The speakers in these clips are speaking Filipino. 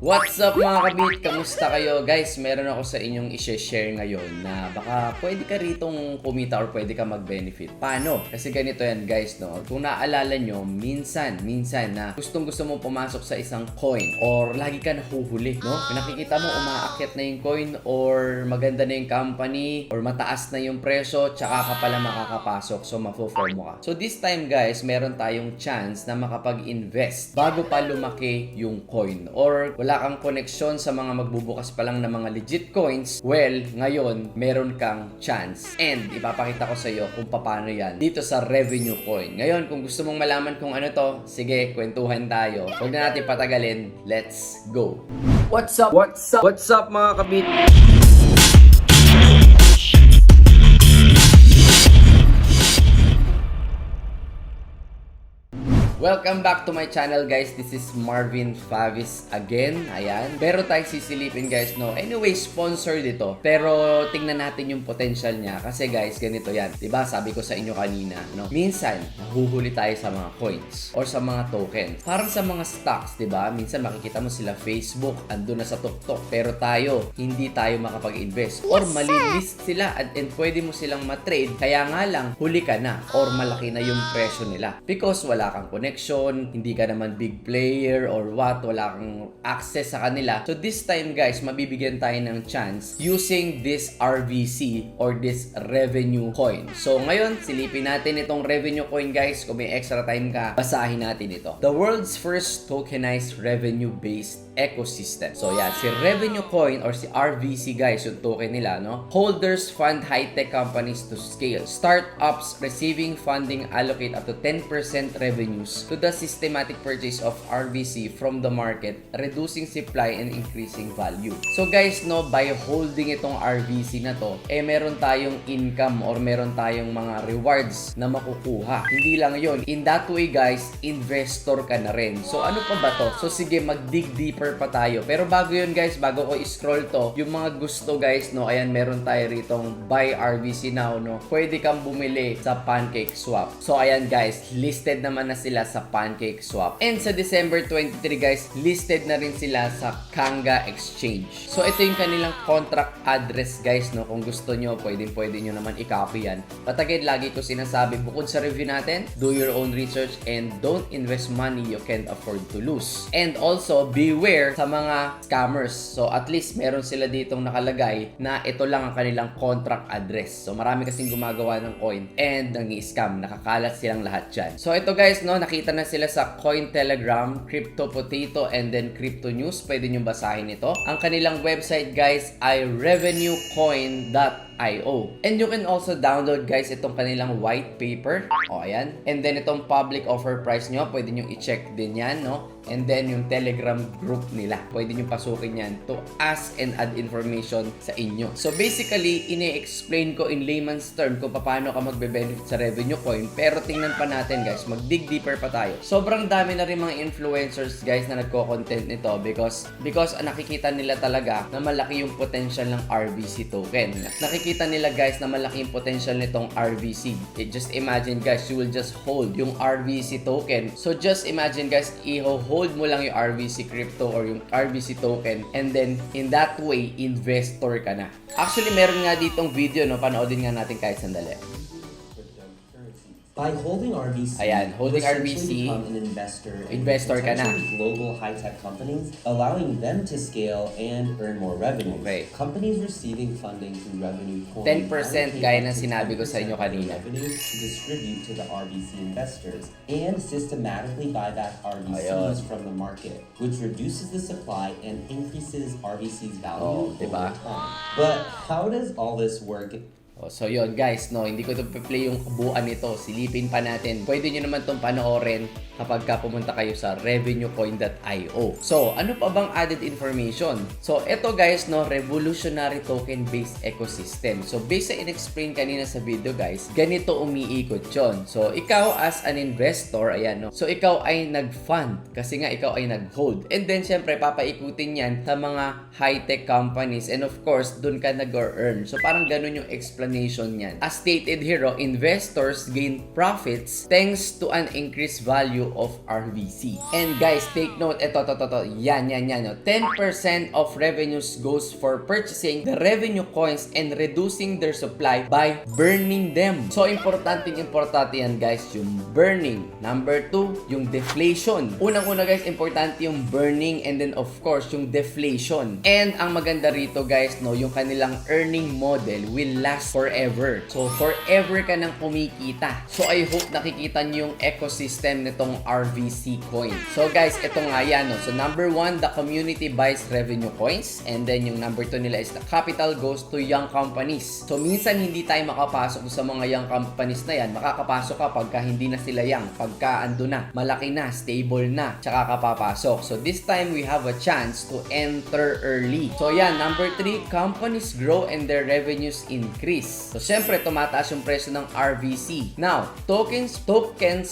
What's up mga kabit? Kamusta kayo? Guys, meron ako sa inyong i-share ngayon na baka pwede ka ritong kumita or pwede ka mag-benefit. Paano? Kasi ganito yan guys, no? Kung naaalala nyo, minsan na gusto mo pumasok sa isang coin or lagi ka nahuhuli, no? Nakikita mo umaakyat na yung coin or maganda na yung company or mataas na yung presyo, tsaka ka pala makakapasok. So, mafo-form mo ka. So, this time guys, meron tayong chance na makapag-invest bago pa lumaki yung coin or wala kang koneksyon sa mga magbubukas pa lang ng mga legit coins. Well, ngayon, meron kang chance. And ipapakita ko sa iyo kung paano yan dito sa revenue coin. Ngayon, kung gusto mong malaman kung ano to, sige, kwentuhan tayo. Huwag na natin patagalin. Let's go! What's up? What's up mga kabit? Welcome back to my channel guys. This is Marvin Favis again. Ayan. Pero tayo sisilipin guys, no. Anyway, sponsored ito. Pero tingnan natin yung potential niya. Kasi guys, ganito yan. Diba sabi ko sa inyo kanina, no. Minsan, nahuhuli tayo sa mga coins or sa mga tokens. Parang sa mga stocks, diba? Minsan makikita mo sila Facebook, andun na sa tuktok. Pero tayo, hindi tayo makapag-invest. Or malilist sila and pwede mo silang matrade. Kaya nga lang, huli ka na. Or malaki na yung presyo nila. Because wala kang connection, hindi ka naman big player or what, wala kang access sa kanila. So this time guys, mabibigyan tayo ng chance using this RVC or this revenue coin. So ngayon, silipin natin itong revenue coin guys. Kung may extra time ka, basahin natin ito. The world's first tokenized revenue-based ecosystem. So yeah, si revenue coin or si RVC guys, yung token nila, no? Holders fund high-tech companies to scale. Startups receiving funding allocate up to 10% revenues to the systematic purchase of RVC from the market, reducing supply and increasing value. So guys, no, by holding itong RVC na to, meron tayong income or meron tayong mga rewards na makukuha. Hindi lang yon. In that way guys, investor ka na rin. So ano pa ba to? So sige, mag-dig deeper pa tayo. Pero bago yun guys, bago ko i-scroll to, yung mga gusto guys, no, ayan, meron tayo ritong buy RVC now, no. Pwede kang bumili sa Pancake Swap. So ayan guys, listed naman na sila sa Pancake Swap. And sa December 23 guys, listed na rin sila sa Kanga Exchange. So ito yung kanilang contract address guys, no. Kung gusto nyo, pwede nyo naman i-copy yan. But again, lagi ko sinasabi, bukod sa review natin, do your own research and don't invest money you can't afford to lose. And also, beware sa mga scammers. So at least meron sila ditong nakalagay na ito lang ang kanilang contract address. So marami kasing gumagawa ng coin and nang-i-scam. Nakakalat silang lahat dyan. So ito guys, no, nakita na sila sa Cointelegraph, Crypto Potato, and then Crypto News. Pwede nyo basahin ito. Ang kanilang website guys ay revenuecoin.io. And you can also download guys itong kanilang white paper. O ayan. And then itong public offer price nyo, pwede nyo i-check din yan, no? And then yung Telegram group nila, pwede nyo pasukin yan to ask and add information sa inyo. So basically, ini-explain ko in layman's term kung paano ka magbe-benefit sa revenue coin. Pero tingnan pa natin guys, mag-dig deeper pa tayo. Sobrang dami na rin mga influencers guys na nagko-content nito because nakikita nila talaga na malaki yung potential ng RVC token. Nakikita nila guys na malaki yung potential nitong RVC. Just imagine guys, you will just hold yung RVC token. So just imagine guys, hold mo lang yung RVC crypto or yung RVC token and then in that way, investor ka na. Actually, meron nga ditong video, no? Panoodin nga natin kahit sandali. By holding RVC, ayan, holding RVC, become an investor ka na. Global high-tech companies, allowing them to scale and earn more revenue. Okay. Companies receiving funding through revenue coin 10% gaya ng sinabi ko sa inyo kanina. Revenues to distribute to the RVC investors and systematically buy back RVCs ayun. from the market, which reduces the supply and increases RVC's value diba? over time. But how does all this work? So yun guys, no, hindi ko ito play yung kabuuan nito. Silipin pa natin. Pwede nyo naman itong panoorin kapag ka pumunta kayo sa revenuecoin.io. So, ano pa bang added information? So, ito guys, no, revolutionary token-based ecosystem. So, based sa in-explain kanina sa video guys, ganito umiikot yon. So, ikaw as an investor, ayan, no, so ikaw ay nag-fund kasi nga ikaw ay nag-hold. And then, syempre, papaikutin yan sa mga high-tech companies and of course, dun ka nag-earn. So, parang ganun yung explain explanation niyan. As stated here, investors gain profits thanks to an increased value of RVC. And guys, take note, yan. 10% of revenues goes for purchasing the revenue coins and reducing their supply by burning them. So, importante yan guys, yung burning. Number 2, yung deflation. Unang-una guys, importante yung burning and then of course, yung deflation. And ang maganda rito guys, yung kanilang earning model will last forever. So, forever ka nang kumikita. So, I hope nakikita nyo yung ecosystem nitong RVC coin. So, guys, ito nga yan. So, number 1, the community buys revenue coins. And then, yung number 2 nila is the capital goes to young companies. So, minsan hindi tayo makapasok sa mga young companies na yan. Makakapasok ka pagka hindi na sila young. Pagka ando na, malaki na, stable na, tsaka ka papasok. So, this time, we have a chance to enter early. So, yan. Number 3, companies grow and their revenues increase. So, syempre, tumataas yung presyo ng RVC. Now, tokens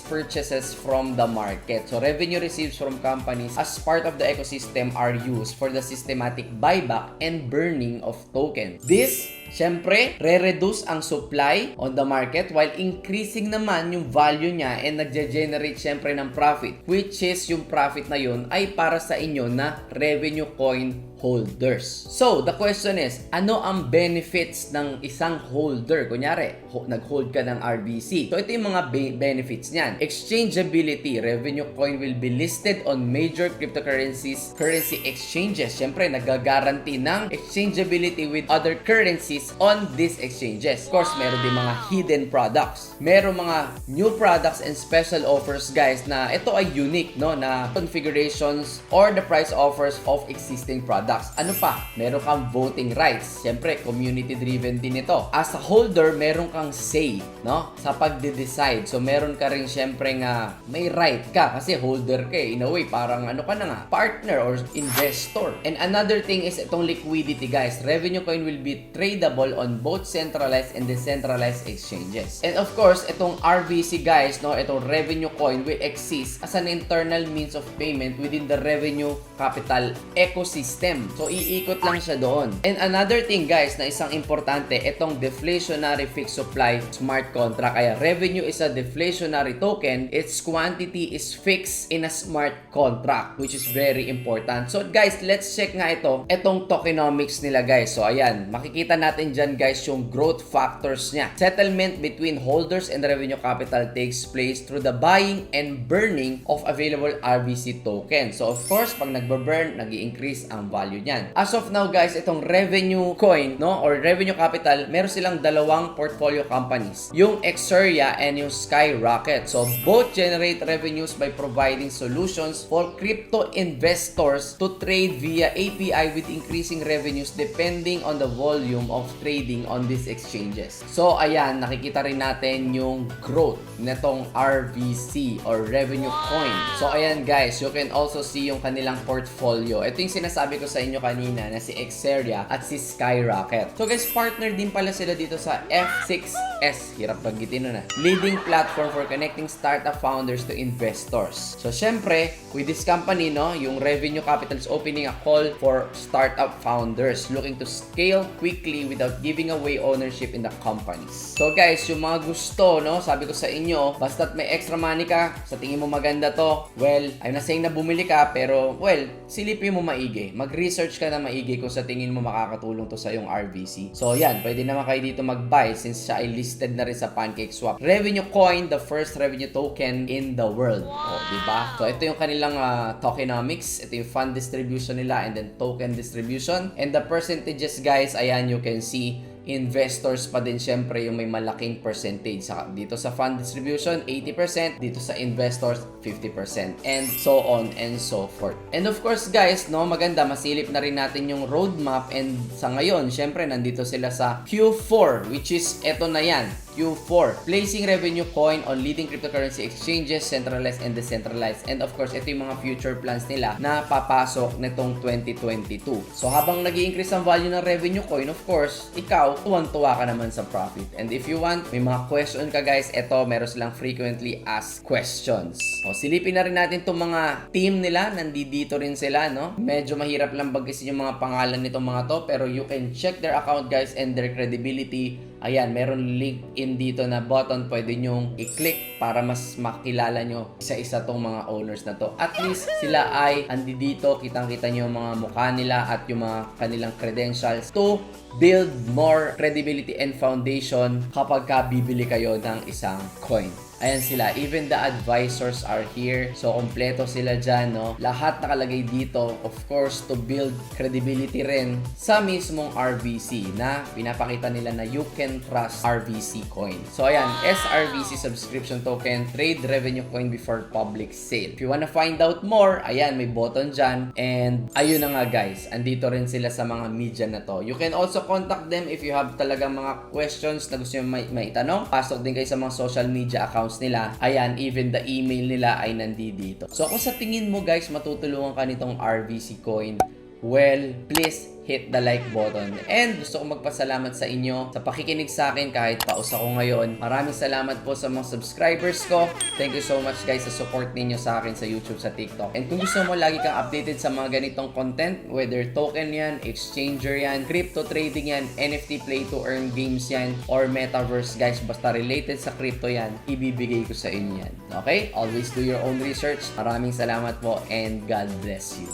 purchases from the market. So, revenue received from companies as part of the ecosystem are used for the systematic buyback and burning of tokens. This syempre, re-reduce ang supply on the market while increasing naman yung value niya and nagge-generate syempre ng profit, which is yung profit na yun ay para sa inyo na revenue coin holders. So, the question is, ano ang benefits ng isang holder? Kunyari, nag-hold ka ng RVC. So, ito yung mga benefits niyan. Exchangeability. Revenue coin will be listed on major cryptocurrencies, currency exchanges. Siyempre, nag-guarantee ng exchangeability with other currencies on these exchanges. Of course, meron din mga hidden products. Meron mga new products and special offers, guys, na ito ay unique, no? Na configurations or the price offers of existing products. Ano pa? Meron kang voting rights. Siyempre, community-driven din ito. As a holder, meron kang say, no? Sa pagde-decide. So, meron ka rin siyempre nga may right ka kasi holder ka eh. In a way, parang ano ka na nga, partner or investor. And another thing is itong liquidity, guys. Revenue coin will be tradable on both centralized and decentralized exchanges. And of course, itong RVC, guys, no? Itong revenue coin will exist as an internal means of payment within the revenue capital ecosystem. So, iikot lang siya doon. And another thing, guys, na isang importante, itong deflationary fixed supply smart contract. Kaya, revenue is a deflationary token. Its quantity is fixed in a smart contract, which is very important. So, guys, let's check nga itong tokenomics nila, guys. So, ayan, makikita natin dyan, guys, yung growth factors niya. Settlement between holders and revenue capital takes place through the buying and burning of available RVC tokens. So, of course, pag nagbe-burn, nag-i-increase ang value niyan. As of now, guys, itong revenue coin, no, or revenue capital, meron silang dalawang portfolio companies, yung Exeria and yung Skyrocket. So, both generate revenues by providing solutions for crypto investors to trade via API with increasing revenues depending on the volume of trading on these exchanges. So, ayan, nakikita rin natin yung growth netong RVC or revenue coin. So, ayan, guys, you can also see yung kanilang portfolio. Ito yung sinasabi ko sa inyo kanina na si Exeria at si Skyrocket. So guys, partner din pala sila dito sa F6S. Hirap paggitin nun leading platform for connecting startup founders to investors. So syempre, with this company, no, yung revenue capital is opening a call for startup founders looking to scale quickly without giving away ownership in the companies. So guys, yung mga gusto, no, sabi ko sa inyo, basta't may extra money ka, sa tingin mo maganda to, well, I'm not saying na bumili ka, pero well, silipin mo maigi. Mag-research ka na maigi kung sa tingin mo makakatulong to sa yung RVC. So yan, pwede naman kayo dito mag-buy since siya ay listed na rin sa PancakeSwap. Revenue coin, the first revenue token in the world. O, diba? So ito yung kanilang tokenomics. Ito yung fund distribution nila and then token distribution. And the percentages, guys, ayan, you can see investors pa din syempre yung may malaking percentage. Dito sa fund distribution, 80%. Dito sa investors, 50%. And so on and so forth. And of course, guys, no, maganda, masilip na rin natin yung roadmap. And sa ngayon, syempre, nandito sila sa Q4, which is eto na yan. Q4, placing revenue coin on leading cryptocurrency exchanges, centralized and decentralized. And of course, ito yung mga future plans nila na papasok nitong 2022. So habang nag-i-increase ang value ng revenue coin, of course, ikaw, tuwang-tuwa ka naman sa profit. And if you want, may mga question ka, guys, ito, meron silang frequently asked questions. O, silipin na rin natin itong mga team nila, nandito rin sila, no? Medyo mahirap lang bagisin yung mga pangalan nitong mga to, pero you can check their account, guys, and their credibility Ayan, meron link in dito na button, pwede nyong i-click para mas makilala nyo isa-isa tong mga owners na to. At least sila ay andi dito, kitang-kita nyo yung mga mukha nila at yung mga kanilang credentials to build more credibility and foundation kapag bibili kayo ng isang coin. Ayan sila, even the advisors are here. So, kompleto sila dyan, no? Lahat nakalagay dito, of course, to build credibility rin sa mismong RVC na pinapakita nila na you can trust RVC coin. So, ayan, SRVC subscription token, trade revenue coin before public sale. If you wanna find out more, ayan, may button dyan. And, ayun na nga guys, andito rin sila sa mga media na to. You can also contact them if you have talagang mga questions na gusto nyo maitanong. Pasok din kayo sa mga social media accounts nila. Ayan, even the email nila ay nandito. So kung sa tingin mo guys matutulungan ka nitong RVC coin, well, please hit the like button. And gusto ko magpasalamat sa inyo sa pakikinig sa akin kahit paus ako ngayon. Maraming salamat po sa mga subscribers ko. Thank you so much guys sa support ninyo sa akin sa YouTube, sa TikTok. And kung gusto mo lagi kang updated sa mga ganitong content, whether token yan, exchanger yan, crypto trading yan, NFT play to earn games yan, or metaverse guys, basta related sa crypto yan, ibibigay ko sa inyo yan. Okay? Always do your own research. Maraming salamat po and God bless you.